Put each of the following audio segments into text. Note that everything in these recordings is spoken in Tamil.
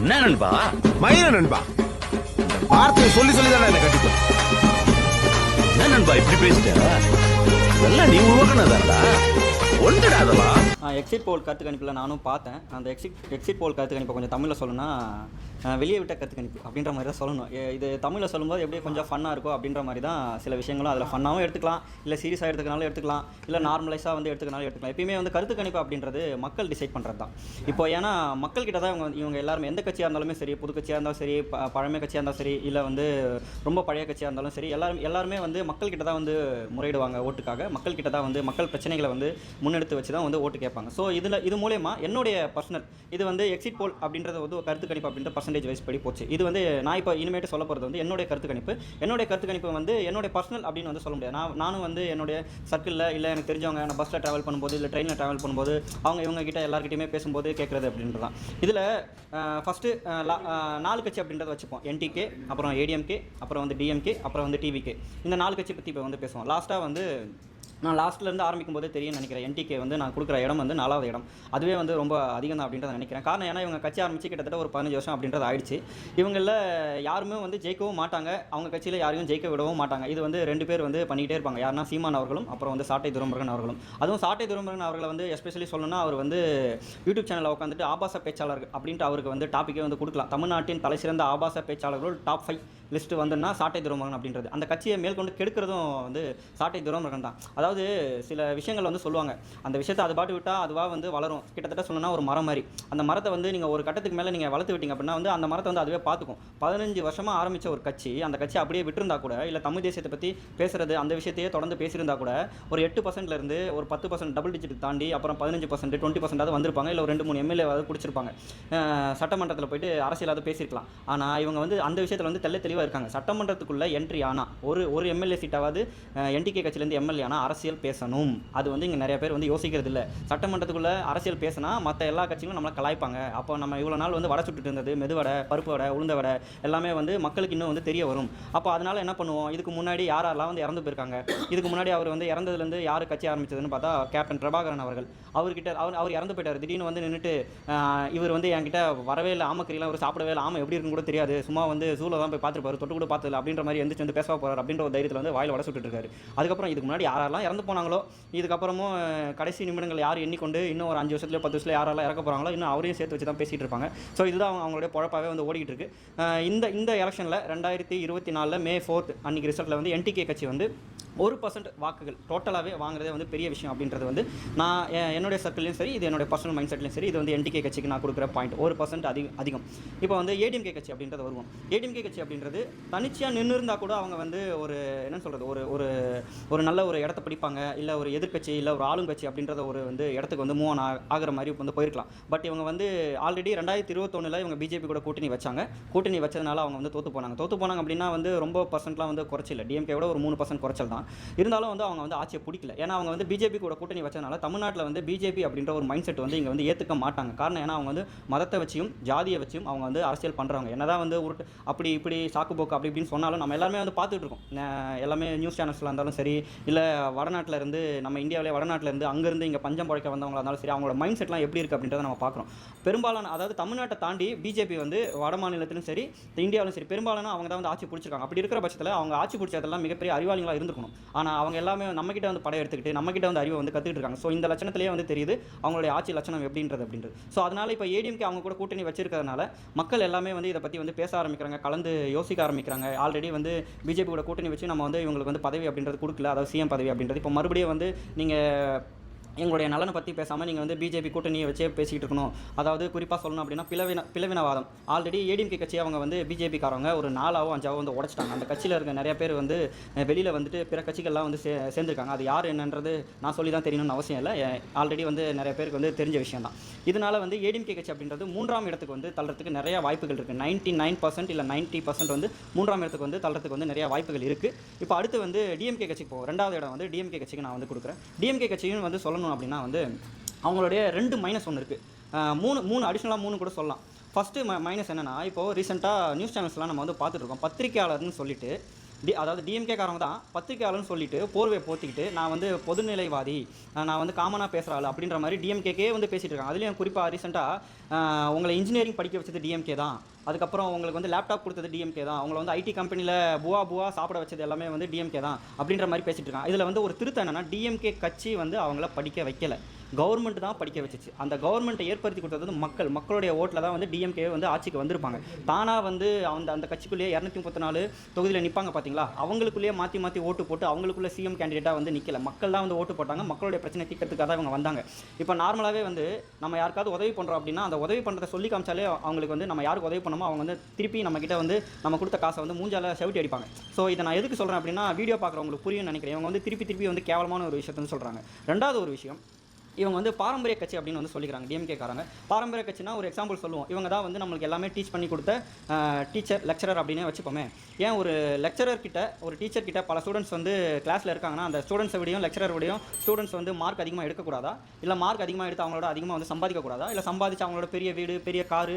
என்ன நண்பா? மயிர நண்பா, வார்த்தையை சொல்லி சொல்லி தானே என்ன கட்டிப்போம். என்ன நண்பா இப்படி பேசிட்ட? எல்லாம் நீ உருவாக்குனதாடா. ஒன்றுடா அதெல்லாம். எக்ஸிட் போல் கருத்து கணிப்பில் நானும் பார்த்தேன். அந்த எக்ஸிட் போல் கருத்து கணிப்பை கொஞ்சம் தமிழில் சொல்லணும்னா வெளியே விட்ட கருத்து கணிப்பு அப்படின்ற மாதிரி தான் சொல்லணும். இது தமிழில் சொல்லும்போது எப்படியே கொஞ்சம் ஃபன்னாக இருக்கும் அப்படின்ற மாதிரி தான் சில விஷயங்களும் அதில் ஃபன்னாகவும் எடுத்துக்கலாம், இல்லை சீரியஸாக எடுத்துக்கனாலும் எடுத்துக்கலாம், இல்லை நார்மலைஸாக வந்து எடுத்துக்கனாலும் எடுத்துக்கலாம். எப்பயுமே வந்து கருத்து கணிப்பு அப்படின்றது மக்கள் டிசைட் பண்ணுறது தான். இப்போ ஏன்னா மக்கள்கிட்ட தான் இவங்க எல்லாருமே எந்த கட்சியாக இருந்தாலுமே சரி, புது கட்சியாக இருந்தாலும் சரி, பழமை கட்சியாக இருந்தாலும் சரி, இல்லை வந்து ரொம்ப பழைய கட்சியாக இருந்தாலும் சரி, எல்லாருமே வந்து மக்கள்கிட்ட தான் வந்து முறையிடுவாங்க ஓட்டுக்காக. மக்கள்கிட்ட தான் வந்து மக்கள் பிரச்சனைகளை வந்து முன்னெடுத்து வச்சு தான் வந்து ஓட்டு கேட்பாங்க. ஸோ இது மூலயமா என்னுடைய பர்சனல் இது வந்து எக்ஸிட் போல் அப்படின்றது வந்து ஒரு கருத்து கணிப்பு அப்படின்ற பர்சன்டேஜ் வைஸ் படி போச்சு. இது வந்து நான் இப்போ இனிமேட்டு சொல்ல போகிறது வந்து என்னுடைய கருத்து கணிப்பு. என்னுடைய கருத்து கணிப்பு வந்து என்னுடைய பர்சனல் அப்படின்னு வந்து சொல்ல முடியாது. நானும் வந்து என்னுடைய சர்க்கிளில் இல்லை எனக்கு தெரிஞ்சவங்க நான் பஸ்ஸில் ட்ராவல் பண்ணும்போது இல்லை ட்ரெயினில் ட்ராவல் பண்ணும்போது அவங்க இவங்ககிட்ட எல்லாருக்கிட்டையுமே பேசும்போது கேட்குறது அப்படின்றது தான். இதில் ஃபஸ்ட்டு 4 கட்சி அப்படின்றத வச்சுப்போம். என்டிகே, அப்புறம் ஏடிஎம்கே, அப்புறம் வந்து டிஎம்கே, அப்புறம் வந்து டிவிகே. இந்த 4 கட்சி பற்றி இப்போ வந்து பேசுவோம். லாஸ்ட்டாக வந்து நான் லாஸ்ட்லேருந்து ஆரம்பிக்கும் போதே தெரியும் நினைக்கிறேன். என்டிகே வந்து நான் கொடுக்குற இடம் வந்து 4வது இடம். அதுவே வந்து ரொம்ப அதிகம் தான் அப்படின்றத நினைக்கிறேன். காரணம் ஏன்னா இவங்க கட்சி ஆரம்பித்து கிட்டத்தட்ட ஒரு 15 வருஷம் அப்படின்றது ஆயிடுச்சு. இவங்களில் யாருமே வந்து ஜெயிக்கவும் மாட்டாங்க, அவங்க கட்சியில் யாரையும் ஜெயிக்க விடவும் மாட்டாங்க. இது வந்து 2 பேர் வந்து பண்ணிகிட்டே இருப்பாங்க. யாருன்னா சீமான் அவர்களும் அப்புறம் வந்து சாட்டை துரைமுருகன் அவர்களும். அதுவும் சாட்டை துரைமுருகன் அவர்களை வந்து எஸ்பெஷலி சொல்லணும்னா அவர் வந்து யூடியூப் சேனலில் உட்காந்துட்டு ஆபாச பேச்சாளர் அப்படின்ட்டு அவருக்கு வந்து டாப்பிக்கே வந்து கொடுக்கலாம். தமிழ்நாட்டின் தலைசிறந்த ஆபாச பேச்சாளர்கள் டாப் 5 லிஸ்ட்டு வந்துன்னா சாட்டை துரைமுருகன் அப்படின்றது. அந்த கட்சியை மேற்கொண்டு கெடுக்கிறதும் வந்து சாட்டை துரைமுருகன் தான். அதாவது சில விஷயங்கள் வந்து சொல்லுவாங்க, அந்த விஷயத்தை அது பாட்டு விட்டால் அதுவாக வந்து வளரும். கிட்டத்தட்ட சொல்லணும்னா ஒரு மரம் மாதிரி. அந்த மரத்தை வந்து நீங்கள் ஒரு கட்டத்துக்கு மேலே நீங்கள் வளர்த்து விட்டீங்க அப்படின்னா வந்து அந்த மரத்தை வந்து அதுவே பார்த்துக்கும். 15 வருஷமாக ஆரம்பித்த ஒரு கட்சி அந்த கட்சி அப்படியே விட்டுருந்தா கூட, இல்லை தமிழ் தேசியத்தை பற்றி பேசுகிறது அந்த விஷயத்தையே தொடர்ந்து பேசியிருந்தா கூட ஒரு 8%லேருந்து ஒரு 10% டபுள் டிஜிட் தாண்டி அப்புறம் 15% 20% வந்திருப்பாங்க. இல்லை ஒரு 2-3 எம்எல்ஏ பிடிச்சிருப்பாங்க. சட்டமன்றத்தில் போயிட்டு அரசியலாவது பேசியிருக்கலாம். ஆனால் இவங்க வந்து அந்த விஷயத்தில் வந்து தெளிவாக இருக்காங்க. சட்டமன்றத்துக்குள்ளே என்ட்ரி ஆனால் ஒரு எம்எல்ஏ சீட்டாவது என்டிகே கட்சியிலேருந்து எம்எல்ஏ ஆனால் அரசியல் பேசணும். அது வந்து இங்கே நிறைய பேர் வந்து யோசிக்கிறது இல்லை. சட்டமன்றத்துக்குள்ளே அரசியல் பேசினா மற்ற எல்லா கட்சிகளும் நம்மளை கலாய்ப்பாங்க. அப்போ நம்ம இவ்வளோ நாள் வந்து வடை சுட்டுட்டு இருந்தது, மெதுவடை, பருப்பு வடை, உளுந்த வடை எல்லாமே வந்து மக்களுக்கு இன்னும் வந்து தெரிய வரும். அப்போ அதனால் என்ன பண்ணுவோம், இதுக்கு முன்னாடி யாரெல்லாம் வந்து இறந்து போயிருக்காங்க, இதுக்கு முன்னாடி அவர் வந்து இறந்ததுலேருந்து யார் கட்சி ஆரம்பிச்சதுன்னு பார்த்தா கேப்டன் பிரபாகரன் அவர்கள். அவர்கிட்ட அவர் இறந்து போயிட்டார். திடீர்னு வந்து நின்றுட்டு இவர் வந்து என்கிட்ட வரவே இல்லை, ஆமக்கறிலாம் அவர் சாப்பிடவே இல்லை, ஆமாம் எப்படி இருக்குன்னு கூட தெரியாது, சும்மா வந்து ஜூவில் தான் போய் பார்த்துருப்பாரு, தொட்டு கூட பார்த்ததில்ல அப்படின்ற மாதிரி எந்திரிச்சு வந்து பேச போகிறார் அப்படின்ற ஒரு தைரியத்தில் வந்து வாயில் வடை சுட்டுட்டு இருக்காரு. அதுக்கப்புறம் இதுக்கு முன்னாடி யாரெல்லாம் இறந்து போனாங்களோ, இதுக்கப்புறமும் கடைசி நிமிடங்கள் யார் எண்ணிக்கொண்டு இன்னும் ஒரு 5 வருஷத்துல 10 வருஷத்துல யாரெல்லாம் இறக்க போகிறாங்களோ இன்னும் அவரையும் சேர்த்து வச்சு தான் பேசிகிட்டு இருப்பாங்க. ஸோ இதுதான் அவங்களுடைய பொழப்பாகவே வந்து ஓடிக்கிட்டு இருக்கு. இந்த எலெக்ஷனில் 2024 மே 4 அன்றைக்கி ரிசல்ட்டில் வந்து என்டிகே கட்சி வந்து 1% வாக்குகள் டோட்டலாகவே வாங்குறதே வந்து பெரிய விஷயம் அப்படின்றது வந்து நான் என்னுடைய சர்க்கிள்லையும் சரி, இது என்னுடைய பர்சனல் மைண்ட் செட்லையும் சரி, இது வந்து என்டிகே கட்சிக்கு நான் கொடுக்குற பாயிண்ட் 1% அதிகம். இப்போ வந்து ஏடிஎம்கே கட்சி அப்படின்றது வருவோம். ஏடிஎம்கே கட்சி அப்படின்றது தனிச்சையாக நின்று இருந்தால் கூட அவங்க வந்து ஒரு என்ன சொல்கிறது, ஒரு நல்ல ஒரு இடத்த பிடிப்பாங்க, இல்லை ஒரு எதிர்கட்சி இல்லை ஒரு ஆளுங்கட்சி அப்படின்றத ஒரு வந்து இடத்துக்கு வந்து மூவ் ஆகிற மாதிரி வந்து போயிருக்கலாம். பட் இவங்க வந்து ஆல்ரெடி 2021 இவங்க பிஜேபி கூட கூட்டணி வச்சதுனால அவங்க வந்து தோற்று போனாங்க அப்படின்னா வந்து ரொம்ப பர்சன்ட்லாம் வந்து குறைச்சில்லை. டிஎம்கே விட ஒரு 3% குறைச்சல் தான். இருந்தாலும் வந்து அவங்க வந்து ஆட்சியை பிடிக்கல. ஏன்னா அவங்க வந்து பிஜேபி கூட கூட்டணி வச்சதுனால தமிழ்நாட்டில் வந்து பிஜேபி அப்படின்ற ஒரு மைண்ட் செட் வந்து இங்கே வந்து ஏற்றுக்க மாட்டாங்க. காரணம் ஏன்னா அவங்க வந்து மதத்தை வச்சியும் ஜாதியை வச்சியும் அவங்க வந்து அரசியல் பண்ணுறவங்க. என்னதான் வந்து அப்படி இப்படி சாக்குப்போக்கு அப்படி இப்படின்னு சொன்னாலும் நம்ம எல்லாருமே வந்து பார்த்துட்டு இருக்கோம். எல்லாமே நியூஸ் சேனல்ஸில் இருந்தாலும் சரி, இல்லை வடநாட்டில் இருந்து நம்ம இந்தியாவிலே வடநாட்டில் இருந்து அங்கேருந்து இங்கே பஞ்சம் பழைக்க வந்தவங்களா இருந்தாலும் சரி, அவங்களோட மைண்ட் செட்லாம் எப்படி இருக்குது அப்படின்றத நம்ம பார்க்குறோம். பெரும்பாலான அதாவது தமிழ்நாட்டை தாண்டி பிஜேபி வந்து வட மாநிலத்திலும் சரி இந்தியாவிலும் சரி பெரும்பாலான அவங்க தான் வந்து ஆட்சி பிடிச்சிருக்காங்க. அப்படி இருக்கிற பட்சத்தில் அவங்க ஆட்சி பிடிச்சதெல்லாம் மிகப்பெரிய அறிவாளிகளாக இருந்திருக்கணும். ஆனால் அவங்க எல்லாமே நம்மக்கிட்ட வந்து படம் எடுத்துக்கிட்டு நம்மக்கிட்ட வந்து அறிவை வந்து கற்றுக்கிட்டு இருக்காங்க. ஸோ இந்த லட்சணத்திலேயே வந்து தெரியுது அவங்களுடைய ஆட்சி லட்சணம் அப்படின்றது. ஸோ அதனால் இப்போ ஏடிஎம்கே அவங்க கூட கூட்டணி வச்சிருக்கிறதுனால மக்கள் எல்லாமே வந்து இதை பற்றி வந்து பேச ஆரம்பிக்கிறாங்க, கலந்து யோசிக்க ஆரம்பிக்கிறாங்க. ஆல்ரெடி வந்து பிஜேபி கூட கூட்டணி வச்சு நம்ம வந்து இவங்களுக்கு வந்து பதவி அப்படின்றது கொடுக்கல, அதாவது சிஎம் பதவி அப்படின்றது. இப்போ மறுபடியும் வந்து நீங்கள் எங்களுடைய நலனை பற்றி பேசாமல் நீங்கள் வந்து பிஜேபி கூட்டணியை வச்சே பேசிக்கிட்டு இருக்கணும். அதாவது குறிப்பாக சொல்லணும் அப்படின்னா பிளவினவாதம். ஆல்ரெடி ஏடிஎம்கே கட்சி அவங்க வந்து பிஜேபிக்காரவங்க ஒரு 4ஆவோ 5ஆவோ வந்து உடைச்சிட்டாங்க. அந்த கட்சியில் இருக்க நிறைய பேர் வந்து வெளியில் வந்துட்டு பிற கட்சிகள்லாம் வந்து சேர்ந்துருக்காங்க. அது யார் என்னன்றது நான் சொல்லி தான் தெரியணும்னு அவசியம் இல்லை, ஆல்ரெடி வந்து நிறைய பேருக்கு வந்து தெரிஞ்ச விஷயம் தான். இதனால் வந்து ஏடிஎம்கே கட்சி அப்படின்றது 3ஆம் இடத்துக்கு வந்து தள்ளுறதுக்கு நிறைய வாய்ப்புகள் இருக்குது. 99% இல்லை 90% வந்து 3ஆம் இடத்துக்கு வந்து தள்ளுறதுக்கு வந்து நிறைய வாய்ப்புகள் இருக்குது. இப்போ அடுத்து வந்து டிஎம்கே கட்சிக்கு போகும். 2வது இடம் வந்து டிஎம்கே கட்சிக்கு நான் வந்து கொடுக்குறேன். டிஎம்கே கட்சியும் வந்து சொல்லணும் அப்படின்னா வந்து அவங்களுடைய 2 மைனஸ் ஒன்று இருக்குது. 3 அடிஷ்னலாக 3 கூட சொல்லலாம். ஃபஸ்ட்டு மைனஸ் என்னென்னா, இப்போது ரீசெண்டாக நியூஸ் சேனல்ஸ்லாம் நம்ம வந்து பார்த்துட்டு இருக்கோம். பத்திரிக்கையாளர்னு சொல்லிட்டு அதாவது டிஎம்கே காரங்க தான் பத்திரிக்கையாளர்னு சொல்லிட்டு போர்வை போத்திக்கிட்டு நான் வந்து பொதுநிலைவாதி, நான் வந்து காமனாக பேசுகிற ஆள் அப்படின்ற மாதிரி டிஎம்கேக்கே வந்து பேசிகிட்டு இருக்காங்க. அதுலேயும் குறிப்பாக ரீசெண்டாக உங்களை இன்ஜினியரிங் படிக்க வச்சது டிஎம்கே தான், அதுக்கப்புறம் உங்களுக்கு வந்து லேப்டாப் கொடுத்தது டிஎம்கே தான், அவங்களை வந்து ஐடி கம்பெனியில் புவா சாப்பிட வச்சது எல்லாமே வந்து டிஎம்கே தான் அப்படின்ற மாதிரி பேசிகிட்டு இருக்காங்க. இதில் வந்து ஒரு திருத்தம் என்னென்னா, டிஎம்கே கட்சி வந்து அவங்கள படிக்க வைக்கலை, கவர்மெண்ட் தான் படிக்க வச்சிச்சு. அந்த கவர்மெண்ட்டை ஏற்படுத்தி கொடுத்தது வந்து மக்களுடைய ஓட்டில் தான் வந்து டிஎம்கே வந்து ஆட்சிக்கு வந்திருப்பாங்க. தானாக வந்து அந்த கட்சிக்குள்ளேயே 234 தொகுதியில் நிற்பாங்க பார்த்தீங்களா, அவங்களுக்குள்ளேயே மாற்றி ஓட்டு போட்டு அவங்களுக்குள்ளே சிஎம் கேண்டிடேட்டாக வந்து நிற்கல, மக்கள் தான் வந்து ஓட்டு போட்டாங்க, மக்களுடைய பிரச்சனை தீர்க்கிறதுக்காக தான் இவங்க வந்தாங்க. இப்போ நார்மலாகவே வந்து நம்ம யாருக்காவது உதவி பண்ணுறோம் அப்படின்னா அந்த உதவி பண்ணுறதை சொல்லி காமிச்சாலே அவங்களுக்கு வந்து நம்ம யாருக்கு உதவி பண்ணமோ அவங்க வந்து திருப்பி நம்மக்கிட்ட வந்து நம்ம கொடுத்த காசை வந்து மூஞ்சால செவிட்டி அடிப்பாங்க. ஸோ இதை நான் எதுக்கு சொல்கிறேன் அப்படின்னா, வீடியோ பார்க்குறவங்களுக்கு புரியும் நினைக்கிறேன். இவங்க வந்து திருப்பி வந்து கேவலமான ஒரு விஷயத்தைன்னு சொல்கிறாங்க. ரெண்டாவது ஒரு விஷயம், இவங்க வந்து பாரம்பரிய கட்சி அப்படின்னு வந்து சொல்லிக்கிறாங்க டிஎம்கே காரங்க. பாரம்பரிய கட்சினா ஒரு எக்ஸாம்பிள் சொல்லுவோம், இவங்க தான் வந்து நம்மளுக்கு எல்லாமே டீச் பண்ணி கொடுத்த லெக்சரர் அப்படின்னே வச்சுப்போமே. ஏன் ஒரு டீச்சர் கிட்ட பல ஸ்டூடெண்ட்ஸ் வந்து கிளாஸில் இருக்காங்கன்னா அந்த ஸ்டூடெண்ட்ஸை விடையும் லெக்சரர் விடையும் ஸ்டூடெண்ட்ஸ் வந்து மார்க் அதிகமாக எடுக்கக்கூடாதா, இல்லை மார்க் அதிகமாக எடுத்து அவங்களோட அதிகமாக வந்து சம்பாதிக்கக்கூடாதா, இல்லை சம்பாதிச்சு அவங்களோட பெரிய வீடு பெரிய காரு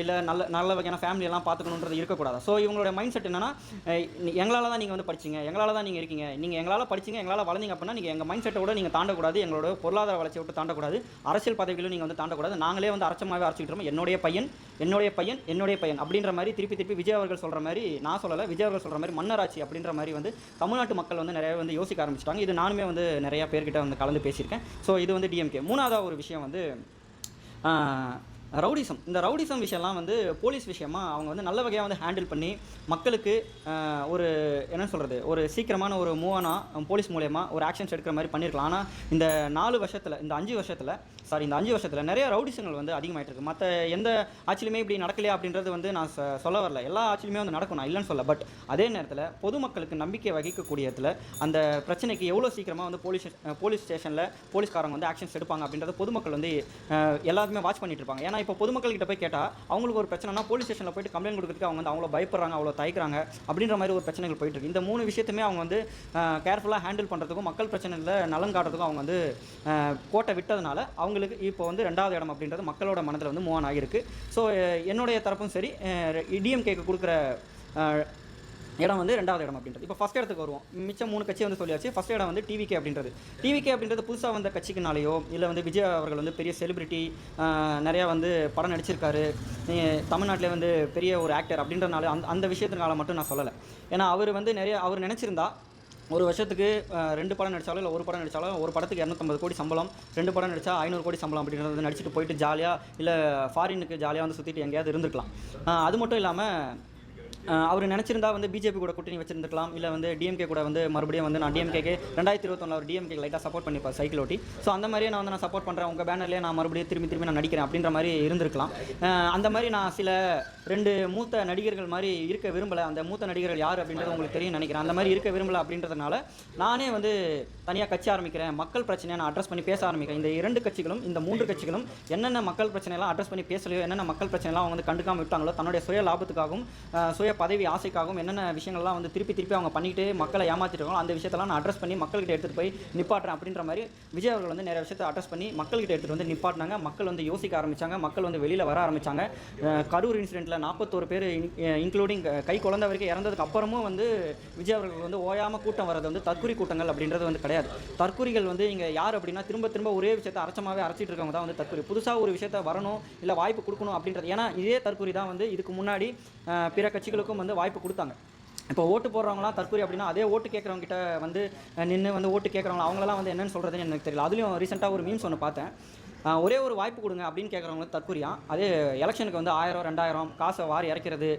இல்லை நல்ல வகையான ஃபேமிலியெல்லாம் பார்த்துக்கணுன்றது இருக்கக்கூடாதா? ஸோ இவங்களோட மைண்ட் செட் என்னன்னா, எங்களால் தான் நீங்கள் வந்து படிச்சிங்க, எங்களால் தான் நீங்கள் இருக்கீங்க, நீங்கள் எங்களால் படிச்சிங்க எங்களால் வளர்ந்தீங்க அப்படின்னா நீங்கள் எங்கள் மைண்ட் செட்டோட நீங்கள் தாண்டக்கூடாது, எங்களோட பொருளாதார வளர்ச்சி விட்டு தாண்டக்கூடாது, அரசியல் பதவிகளும் நீங்கள் வந்து தாண்டக்கூடாது, நாங்களே வந்து அரைச்சமாகவே அரைச்சிக்கிட்டோம், என்னுடைய பையன் அப்படின்ற மாதிரி திருப்பி விஜய் அவர்கள் சொல்கிற மாதிரி, நான் சொல்லலை, விஜய் அவர்கள் சொல்கிற மாதிரி மன்னராட்சி அப்படின்ற மாதிரி வந்து தமிழ்நாட்டு மக்கள் வந்து நிறைய வந்து யோசிக்க ஆரம்பிச்சிட்டாங்க. இது நானுமே வந்து நிறையா பேர்கிட்ட வந்து கலந்து பேசியிருக்கேன். ஸோ இது வந்து டிஎம்கே. மூணாவது ஒரு விஷயம் வந்து ரவுடிசம். இந்த ரவுடிசம் விஷயம்லாம் வந்து போலீஸ் விஷயமா அவங்க வந்து நல்ல வகையாக வந்து ஹேண்டில் பண்ணி மக்களுக்கு ஒரு என்ன சொல்கிறது, ஒரு சீக்கிரமான ஒரு மூவானாக போலீஸ் மூலயமா ஒரு ஆக்ஷன்ஸ் எடுக்கிற மாதிரி பண்ணியிருக்கலாம். ஆனால் இந்த 5 வருஷத்தில் நிறைய ரவுடிசங்கள் வந்து அதிகமாகிட்டு இருக்குது. மற்ற எந்த ஆட்சியிலுமே இப்படி நடக்கலையா அப்படின்றது வந்து நான் சொல்ல வரல, எல்லா ஆட்சியிலுமே வந்து நடக்கும், நான் இல்லைன்னு சொல்ல. பட் அதே நேரத்தில் பொதுமக்களுக்கு நம்பிக்கை வகிக்கக்கூடிய இடத்துல அந்த பிரச்சனைக்கு எவ்வளோ சீக்கிரமாக வந்து போலீஸ் ஸ்டேஷனில் போலீஸ்காரங்க வந்து ஆக்ஷன்ஸ் எடுப்பாங்க அப்படின்றத பொதுமக்கள் வந்து எல்லாருமே வாட்ச் பண்ணிட்டு இருப்பாங்க. ஏன்னா இப்போ பொதுமக்கள்கிட்ட போய் கேட்டால் அவங்களுக்கு ஒரு பிரச்சனைனா போலீஸ் ஸ்டேஷனில் போய்ட்டு கம்ப்ளைண்ட் கொடுக்குறதுக்கு அவங்க வந்து அவ்வளோ பயப்படுறாங்க, அவ்வளோ தயக்கிறாங்க அப்படின்ற மாதிரி ஒரு பிரச்சனைகள் போயிட்டு இருக்கு. இந்த 3 விஷயத்தையுமே அவங்க வந்து கேர்ஃபுல்லாக ஹேண்டில் பண்ணுறதுக்கும் மக்கள் பிரச்சனையில் நலன் காட்டுறதுக்கும் அவங்க வந்து கோட்டை விட்டதுனால அவங்களுக்கு இப்போ வந்து 2வது இடம் அப்படின்றது மக்களோட மனதில் வந்து மூவ் ஆகிருக்கு. ஸோ என்னுடைய தரப்பும் சரி, டிஎம்கேக்கு கொடுக்குற இடம் வந்து 2வது இடம் அப்படின்றது. இப்போ ஃபஸ்ட் இடத்துக்கு வருவோம். மிச்சம் 3 கட்சி வந்து சொல்லியாச்சு. ஃபஸ்ட் இடம் வந்து டிவிகே அப்படின்றது புதுசாக வந்த கட்சிக்குனாலேயோ இல்லை வந்து விஜய் அவர்கள் வந்து பெரிய செலிபிரிட்டி, நிறையா வந்து படம் நடிச்சிருக்காரு, தமிழ்நாட்டிலே வந்து பெரிய ஒரு ஆக்டர் அப்படின்றனால அந்த விஷயத்தினால மட்டும் நான் சொல்லலை. ஏன்னா அவர் நினச்சிருந்தா ஒரு வருஷத்துக்கு 2 படம் நடித்தாலும் இல்லை 1 படம் நடித்தாலும், ஒரு படத்துக்கு 250 கோடி சம்பளம், 2 படம் நடித்தா 500 கோடி சம்பளம் அப்படின்றது நடிச்சுட்டு போயிட்டு ஜாலியாக இல்லை ஃபாரினுக்கு ஜாலியாக வந்து சுற்றிட்டு எங்கேயாவது இருந்திருக்கலாம். அது மட்டும் இல்லாமல் அவர் நினச்சிருந்தா வந்து பிஜேபி கூட கூட்டணி வச்சிருந்துக்கலாம், இல்லை வந்து டிஎம்கே கூட வந்து மறுபடியும் வந்து நான் டிஎம்கேக்கு 2021 ஒரு டிஎம்கே லைட்டாக சப்போர்ட் பண்ணிப்பேன் சைக்கிள் ஓட்டி. ஸோ அந்த மாதிரியே நான் சப்போர்ட் பண்ணுறேன், உங்கள் பேனர்லேயே நான் மறுபடியும் திரும்பி நான் நடிக்கிறேன் அப்படின்ற மாதிரி இருந்திருக்கலாம். அந்த மாதிரி நான் சில 2 மூத்த நடிகர்கள் மாதிரி இருக்க விரும்பலை. அந்த மூத்த நடிகர்கள் யார் அப்படின்றது உங்களுக்கு தெரியும் நினைக்கிறேன். அந்த மாதிரி இருக்க விரும்பலை அப்படின்றதுனால நானே வந்து தனியாக கட்சி ஆரம்பிக்கிறேன், மக்கள் பிரச்சனையை நான் அட்ரஸ் பண்ணி பேச ஆரம்பிக்கிறேன். இந்த 2 கட்சிகளும் இந்த 3 கட்சிகளும் என்னென்ன மக்கள் பிரச்சனைலாம் அட்ரஸ் பண்ணி பேசலையோ, என்னென்ன மக்கள் பிரச்சனைலாம் அவங்க வந்து கண்டுக்காமல் விட்டாங்களோ, தன்னுடைய சுய லாபத்துக்காகவும் சுய பதவி ஆசைக்காகவும் என்னென்ன விஷயங்கள்லாம் வந்து திருப்பி அவங்க பண்ணிக்கிட்டு மக்களை ஏமாற்றிருக்காங்களோ அந்த விஷயத்தெல்லாம் நான் அட்ரஸ் பண்ணி மக்கள்கிட்ட எடுத்துகிட்டு போய் நிப்பாட்டுறேன் அப்படின்ற மாதிரி விஜய் அவர்கள் வந்து நிறைய விஷயத்தை அட்ரஸ் பண்ணி மக்கள்கிட்ட எடுத்துகிட்டு வந்து நிப்பாட்டினாங்க. மக்கள் வந்து யோசிக்க ஆரம்பித்தாங்க, மக்கள் வந்து வெளியில் வர ஆரம்பித்தாங்க. கரூர் இன்சிடென்ட்டில் 41 பேர் இன்க்ளூடிங் கை குழந்தை வரைக்கும் இறந்ததுக்கு அப்புறமும் வந்து விஜய் அவர்கள் வந்து ஓயாமல் கூட்டம் வர்றது வந்து தற்கொலை கூட்டங்கள் அப்படின்றது வந்து கிடையாது. தற்கொலைகள் வந்து இங்கே யார் அப்படின்னா திரும்ப ஒரே விஷயத்தை அரைச்சிட்டு இருக்கவங்க தான் வந்து தற்கொலை. புதுசாக ஒரு விஷயத்தை வரணும் இல்லை வாய்ப்பு கொடுக்கணும் அப்படின்றது. ஏன்னா இதே தற்கொலை தான் வந்து இதுக்கு முன்னாடி பிற கட்சிகளுக்கும் வந்து வாய்ப்பு கொடுத்தாங்க. இப்போ ஓட்டு போடுறவங்களாம் தற்கொலை அப்படின்னா அதே ஓட்டு கேட்குறவங்க கிட்ட வந்து நின்று வந்து ஓட்டு கேட்குறவங்களா அவங்களாம் வந்து என்னென்னு சொல்கிறதுன்னு எனக்கு தெரியல. அதுலேயும் ரீசெண்டாக ஒரு மீம்ஸ் ஒன்று பார்த்தேன், ஒரே ஒரு வாய்ப்பு கொடுங்க அப்படின்னு கேட்குறவங்களுக்கு தற்கொலையா. அதே எலெக்ஷனுக்கு வந்து 1000 2000 காசை வாரி இறக்கிறது,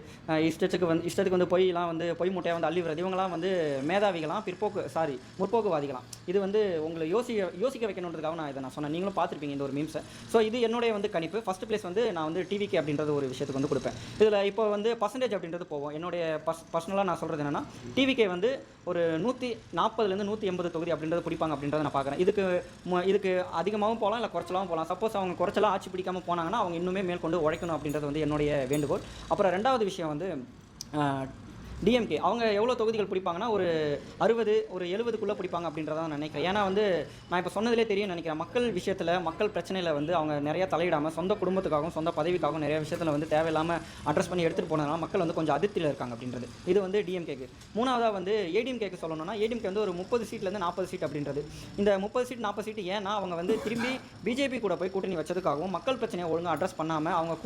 இஷ்டத்துக்கு வந்து பொய் மூட்டையாக வந்து அள்ளி விடுறது, இவங்களாம் வந்து மேதாவிகளாம் முற்போக்குவாதிகளாம். இது வந்து உங்களை யோசிக்க வைக்கணுன்றதுக்காக நான் இதை சொன்னேன். நீங்களும் பார்த்துருப்பீங்க இந்த ஒரு மீம்ஸை. ஸோ இது என்னுடைய வந்து கணிப்பு. ஃபஸ்ட் பிளேஸ் வந்து நான் வந்து டிவிகே அப்படின்றது ஒரு விஷயத்துக்கு வந்து கொடுப்பேன். இதில் இப்போ வந்து பர்சன்டேஜ் அப்படின்றது போவோம். என்னுடைய பர்சனலாக நான் சொல்கிறது என்னென்னா, டிவிகே வந்து ஒரு 140 180 தொகுதி அப்படின்றத பிடிப்பாங்க அப்படின்றத நான் பார்க்குறேன். இதுக்கு அதிகமாகவும் போகலாம் இல்லை குறைச்சலாகவும் போகலாம். சப்போஸ் அவங்க குறைச்சலாம் ஆட்சி பிடிக்காமல் போனாங்கன்னா அவங்க இன்னுமே மேற்கொண்டு உழைக்கணும் அப்படின்றது வந்து என்னுடைய வேண்டுகோள். அப்புறம் 2வது விஷயம் வந்து டிஎம்கே அவங்க எவ்வளோ தொகுதிகள் பிடிப்பாங்கன்னா ஒரு 60 ஒரு 70க்குள்ளே பிடிப்பாங்க அப்படின்றத நான் நினைக்கிறேன். ஏன்னா வந்து நான் இப்போ சொன்னதிலே தெரியும் நினைக்கிறேன், மக்கள் விஷயத்தில் மக்கள் பிரச்சனையில் வந்து அவங்க நிறையா தலையிடாமல் சொந்த குடும்பத்துக்காகவும் சொந்த பதவிக்காகவும் நிறைய விஷயத்தில் வந்து தேவையில்லாமல் அட்ரஸ் பண்ணி எடுத்துகிட்டு போனதுனால மக்கள் வந்து கொஞ்சம் அதிருப்தியில் இருக்காங்க அப்படின்றது. இது வந்து டிஎம்கேக்கு. மூணாவதாக வந்து ஏடிஎம்கேக்கு சொல்லணும்னா ஏடிஎம்கே வந்து ஒரு 30 சீட்லேருந்து 40 சீட் அப்படின்றது. இந்த 30 சீட் 40 சீட் ஏன்னா அவங்க வந்து திரும்பி பிஜேபி கூட போய் கூட்டணி வச்சதுக்காகவும் மக்கள் பிரச்சனையை ஒழுங்காக அட்ரஸ் பண்ணாமல் அவங்க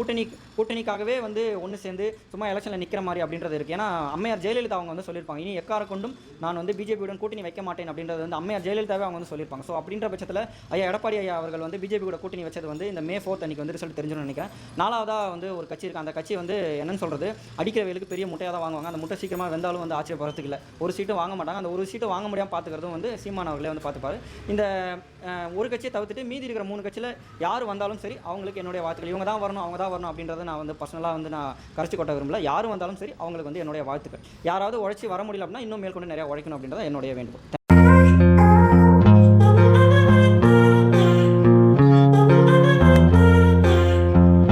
கூட்டணிக்காகவே வந்து ஒன்று சேர்ந்து சும்மா எலெக்ஷனில் நிற்கிற மாதிரி அப்படின்றது இருக்குது. ஏன்னா அம்மையார் ஜெயலலிதா அவங்க வந்து சொல்லியிருப்பாங்க, இனி எக்கார கொண்டும் நான் வந்து பிஜேபியுடன் கூட்டணி வைக்க மாட்டேன் அப்படின்றது வந்து அம்மையார் ஜெயலலிதாவே அவங்க வந்து சொல்லியிருப்பாங்க. ஸோ அப்படின்ற பட்சத்தில் ஐயா எடப்பாடி ஐயா அவர்கள் வந்து பிஜேபி கூட கூட்டணி வச்சது வந்து இந்த May 4 அன்றைக்கி வந்து ரிசல்ட் தெரிஞ்சுன்னு நினைக்கிறேன். நாலாவதாக வந்து ஒரு கட்சி இருக்குது, அந்த கட்சி வந்து என்னன்னு சொல்கிறது, அடிக்கிற வேலுக்கு பெரிய முட்டையாக தான் வாங்குவாங்க. அந்த முட்டை சீக்கிரமாக வெந்தாலும் வந்து ஆச்சரியப்படுறதுக்கு இல்லை. ஒரு சீட்டும் வாங்க மாட்டாங்க. அந்த ஒரு சீட்டும் வாங்க முடியாமல் பார்த்துக்கிறதும் வந்து சீமான் அவர்களே வந்து பார்த்துப்பாரு. இந்த ஒரு கட்சியை தவிர்த்துட்டு மீதி இருக்கிற 3 கட்சியில் யார் வந்தாலும் சரி அவங்களுக்கு என்னுடைய வாழ்த்துக்கள். இவங்க தான் வரணும் அவங்க தான் வரணும் அப்படின்றத நான் வந்து பர்சனலாக வந்து நான் கரைச்சி கொட்ட விரும்பல. யாரும் வந்தாலும் சரி அவங்களுக்கு வந்து என்னுடைய வாழ்த்துக்கள். யாராவது உழைச்சி வர முடியல அப்படின்னா இன்னும் மேற்கொண்டு நிறையா உழைக்கணும் அப்படின்றத என்னுடைய வேண்டுகோள்.